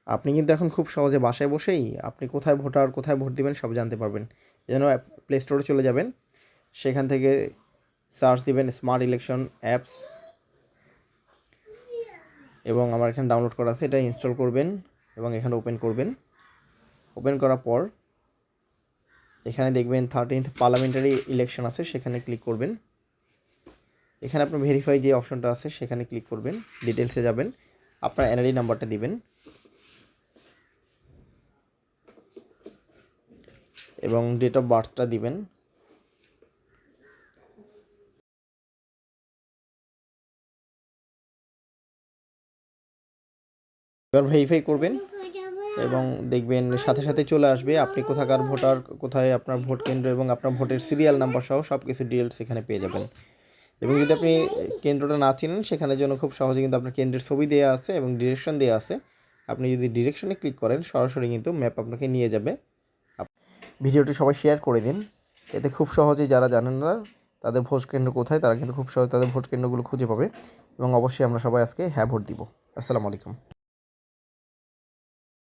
আপনি কিন্তু এখন খুব সহজে বাসায় বসেই আপনি কোথায় ভোটার, কোথায় ভোট দিবেন সব জানতে পারবেন। এজন্য প্লে স্টোরে চলে যাবেন। সেখান থেকে সার্চ দিবেন স্মার্ট ইলেকশন অ্যাপস এবং আমার এখানে ডাউনলোড করা আছে, এটা ইনস্টল করবেন এবং এখানে ওপেন করবেন। ওপেন করার পর এখানে দেখবেন 13th পার্লামেন্টারি ইলেকশন আছে, সেখানে ক্লিক করবেন। এখানে আপনার ভেরিফাই যে অপশনটা আছে সেখানে ক্লিক করবেন। ডিটেলসে যাবেন, আপনার এনআইডি নাম্বারটা দিবেন এবং ডেট অফ বার্থটা দিবেন। এবার ভেরিফাই করবেন এবং দেখবেন সাথে সাথে চলে আসবে আপনি কোথাকার ভোটার, কোথায় আপনার ভোট কেন্দ্র এবং আপনার ভোটের সিরিয়াল নাম্বার সহ সব কিছু ডিটেলস এখানে পেয়ে যাবেন। এবং যদি আপনি কেন্দ্রটা না চিনেন সেখানের জন্য খুব সহজে কিন্তু আপনার কেন্দ্রের ছবি দেওয়া আছে এবং ডিরেকশন দেওয়া আছে। আপনি যদি ডিরেকশনে ক্লিক করেন সরাসরি কিন্তু ম্যাপ আপনাকে নিয়ে যাবে। ভিডিওটি সবাই শেয়ার করে দিন, এতে খুব সহজেই যারা জানেন না তাদের ভোট কেন্দ্র কোথায় তারা কিন্তু খুব সহজে তাদের ভোট কেন্দ্রগুলো খুঁজে পাবে। এবং অবশ্যই আমরা সবাই আজকে হ্যাঁ ভোট দিব। আসসালামু আলাইকুম।